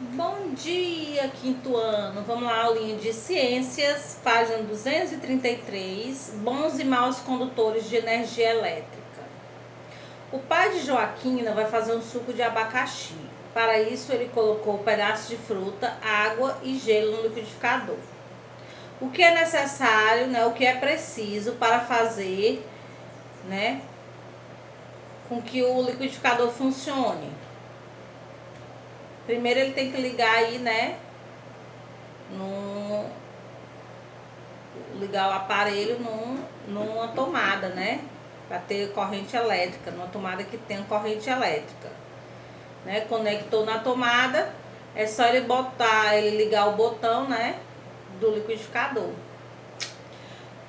Bom dia, quinto ano. Vamos lá, aulinha de ciências, página 233, bons e maus condutores de energia elétrica. O pai de Joaquina vai fazer um suco de abacaxi. Para isso, ele colocou pedaços de fruta, água e gelo no liquidificador. O que é necessário, né, o que é preciso para fazer, né, com que o liquidificador funcione? Primeiro ele tem que ligar aí, né, ligar o aparelho numa tomada, né? Para ter corrente elétrica, numa tomada que tenha corrente elétrica. Né? Conectou na tomada, é só ele ligar o botão, né, do liquidificador.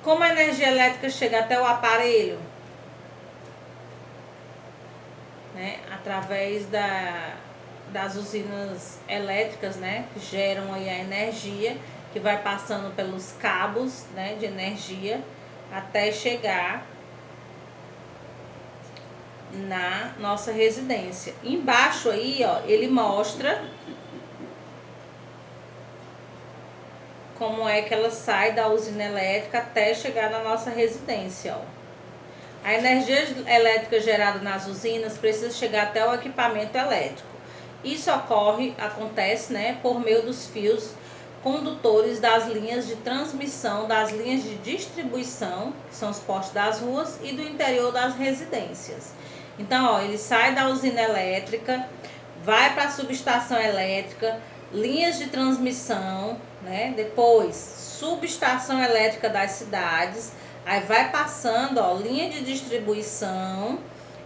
Como a energia elétrica chega até o aparelho? Né? Através das usinas elétricas, né, que geram aí a energia, que vai passando pelos cabos, né, de energia até chegar na nossa residência. Embaixo aí, ó, ele mostra como é que ela sai da usina elétrica até chegar na nossa residência, ó. A energia elétrica gerada nas usinas precisa chegar até o equipamento elétrico. Isso acontece, né, por meio dos fios condutores das linhas de transmissão, das linhas de distribuição, que são os postes das ruas, e do interior das residências. Então, ó, ele sai da usina elétrica, vai para a subestação elétrica, linhas de transmissão, né? Depois, subestação elétrica das cidades, aí vai passando, ó, linha de distribuição,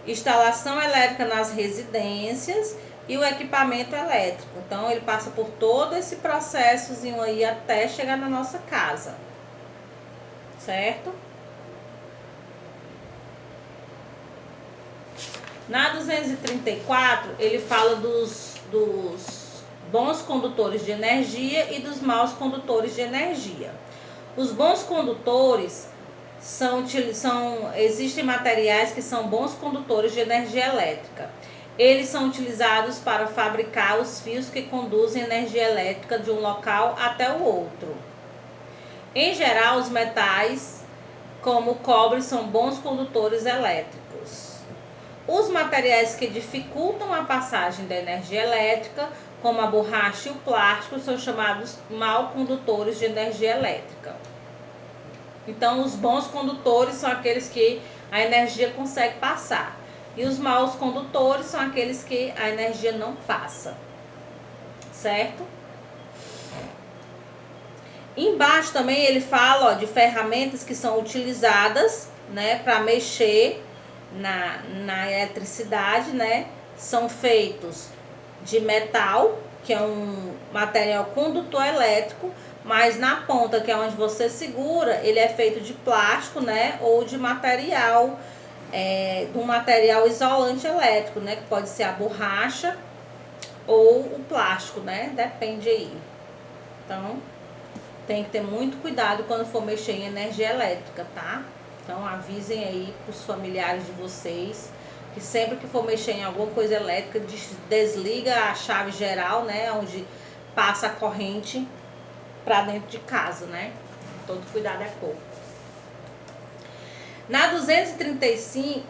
instalação elétrica nas residências e o equipamento elétrico. Então, ele passa por todo esse processozinho aí até chegar na nossa casa, certo? Na 234, ele fala dos bons condutores de energia e dos maus condutores de energia. Os bons condutores existem materiais que são bons condutores de energia elétrica. Eles são utilizados para fabricar os fios que conduzem energia elétrica de um local até o outro. Em geral, os metais, como o cobre, são bons condutores elétricos. Os materiais que dificultam a passagem da energia elétrica, como a borracha e o plástico, são chamados mau condutores de energia elétrica. Então, os bons condutores são aqueles que a energia consegue passar. E os maus condutores são aqueles que a energia não passa. Certo? Embaixo também ele fala, ó, de ferramentas que são utilizadas, né, para mexer na eletricidade, né? São feitos de metal, que é um material condutor elétrico, mas na ponta, que é onde você segura, ele é feito de plástico, né? Ou de material, de um material isolante elétrico, né? Que pode ser a borracha ou o plástico, né? Depende aí. Então, tem que ter muito cuidado quando for mexer em energia elétrica, tá? Então, avisem aí pros familiares de vocês que sempre que for mexer em alguma coisa elétrica, desliga a chave geral, né? Onde passa a corrente para dentro de casa, né? Todo cuidado é pouco. Na 235,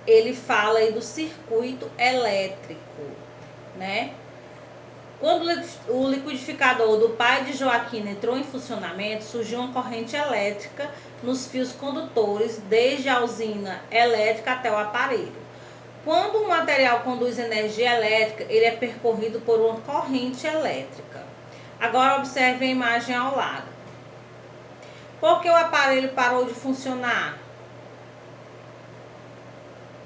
ele fala aí do circuito elétrico, né? Quando o liquidificador do pai de Joaquina entrou em funcionamento, surgiu uma corrente elétrica nos fios condutores, desde a usina elétrica até o aparelho. Quando um material conduz energia elétrica, ele é percorrido por uma corrente elétrica. Agora observe a imagem ao lado. Por que o aparelho parou de funcionar?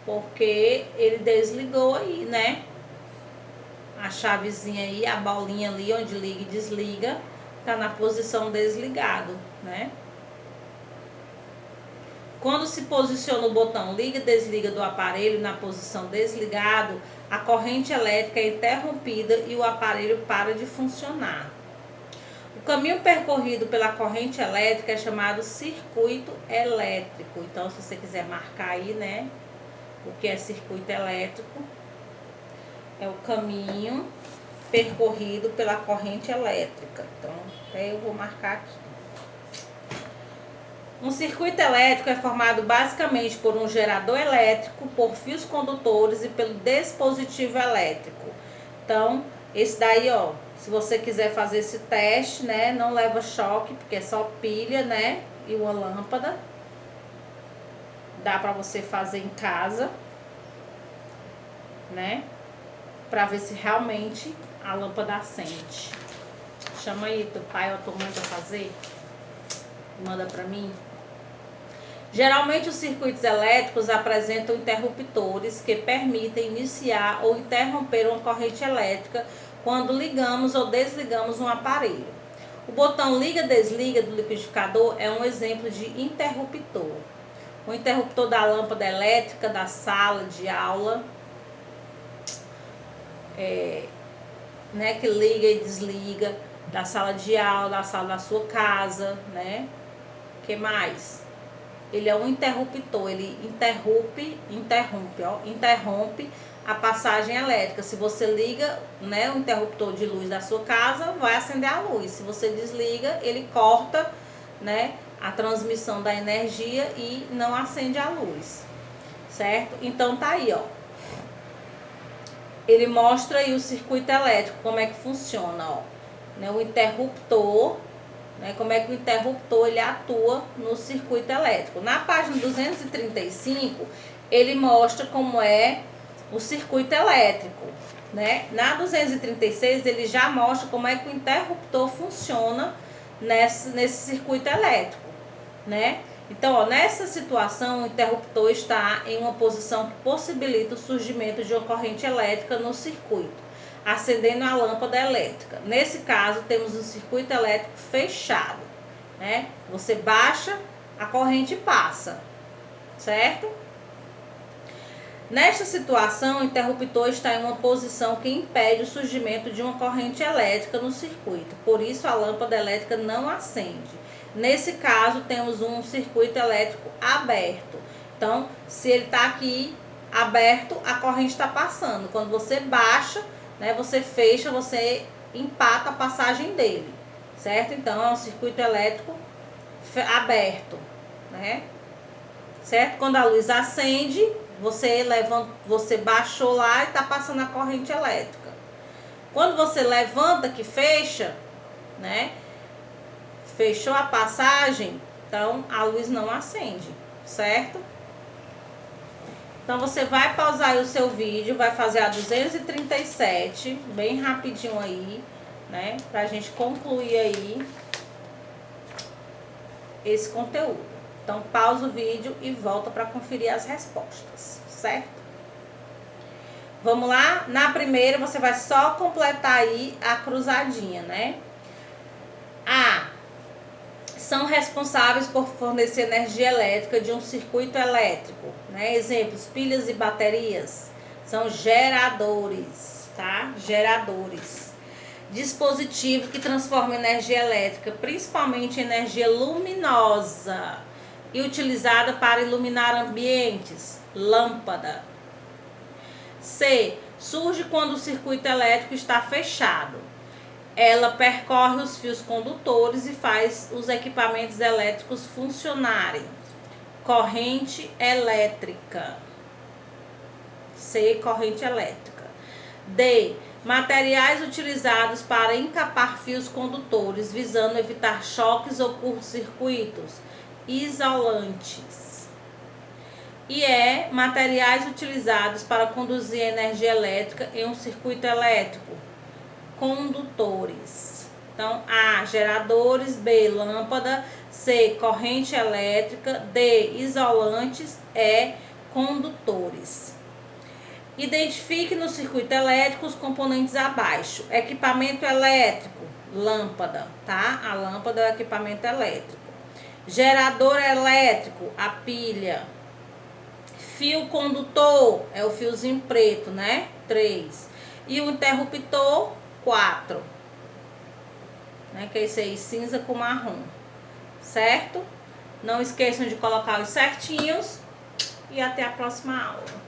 Porque ele desligou aí, né? A chavezinha aí, a bolinha ali onde liga e desliga, tá na posição desligado, né? Quando se posiciona o botão liga e desliga do aparelho na posição desligado, a corrente elétrica é interrompida e o aparelho para de funcionar. O caminho percorrido pela corrente elétrica é chamado circuito elétrico. Então, se você quiser marcar aí, né, o que é circuito elétrico, é o caminho percorrido pela corrente elétrica. Então, eu vou marcar aqui. Um circuito elétrico é formado basicamente por um gerador elétrico, por fios condutores e pelo dispositivo elétrico. Então, esse daí, ó, se você quiser fazer esse teste, né, não leva choque, porque é só pilha, né, e uma lâmpada. Dá pra você fazer em casa, né, pra ver se realmente a lâmpada acende. Chama aí teu pai ou tua mãe pra fazer. Manda pra mim. Geralmente os circuitos elétricos apresentam interruptores que permitem iniciar ou interromper uma corrente elétrica quando ligamos ou desligamos um aparelho. O botão liga-desliga do liquidificador é um exemplo de interruptor. O interruptor da lâmpada elétrica da sala de aula, né, que liga e desliga, da sala de aula, da sala da sua casa, né? Que mais? Ele é um interruptor, ele interrompe a passagem elétrica. Se você liga, né, o interruptor de luz da sua casa, vai acender a luz. Se você desliga, ele corta, né, a transmissão da energia e não acende a luz, certo? Então tá aí, ó. Ele mostra aí o circuito elétrico, como é que funciona, ó, né, o interruptor, né, como é que o interruptor ele atua no circuito elétrico. Na página 235, ele mostra como é o circuito elétrico, né? Na 236, ele já mostra como é que o interruptor funciona nesse circuito elétrico, né? Então, ó, nessa situação, o interruptor está em uma posição que possibilita o surgimento de uma corrente elétrica no circuito, acendendo a lâmpada elétrica. Nesse caso, temos um circuito elétrico fechado, né? Você baixa, a corrente passa, certo? Nesta situação, o interruptor está em uma posição que impede o surgimento de uma corrente elétrica no circuito. Por isso, a lâmpada elétrica não acende. Nesse caso, temos um circuito elétrico aberto. Então, se ele está aqui aberto, a corrente está passando. Quando você baixa, né, você fecha, você empata a passagem dele, certo? Então, é um circuito elétrico aberto, né? Certo? Quando a luz acende, você baixou lá e está passando a corrente elétrica. Quando você levanta, que fecha, né? Fechou a passagem, então a luz não acende, certo? Então você vai pausar aí o seu vídeo, vai fazer a 237, bem rapidinho aí, né? Pra gente concluir aí esse conteúdo. Então pausa o vídeo e volta para conferir as respostas, certo? Vamos lá? Na primeira você vai só completar aí a cruzadinha, né? São responsáveis por fornecer energia elétrica de um circuito elétrico, né? Exemplos, pilhas e baterias são geradores, tá? Geradores. Dispositivo que transforma energia elétrica, principalmente energia luminosa e utilizada para iluminar ambientes, lâmpada. C. Surge quando o circuito elétrico está fechado. Ela percorre os fios condutores e faz os equipamentos elétricos funcionarem. Corrente elétrica. C. Corrente elétrica. D. Materiais utilizados para encapar fios condutores, visando evitar choques ou curtos-circuitos. Isolantes. E E. Materiais utilizados para conduzir a energia elétrica em um circuito elétrico. Condutores. Então, A, geradores, B, lâmpada, C, corrente elétrica, D, isolantes, E, condutores. Identifique no circuito elétrico os componentes abaixo. Equipamento elétrico, lâmpada, tá? A lâmpada é o equipamento elétrico. Gerador elétrico, a pilha. Fio condutor, é o fiozinho preto, né? 3. E o interruptor, 4, né, que é esse aí, cinza com marrom, certo? Não esqueçam de colocar os certinhos e até a próxima aula.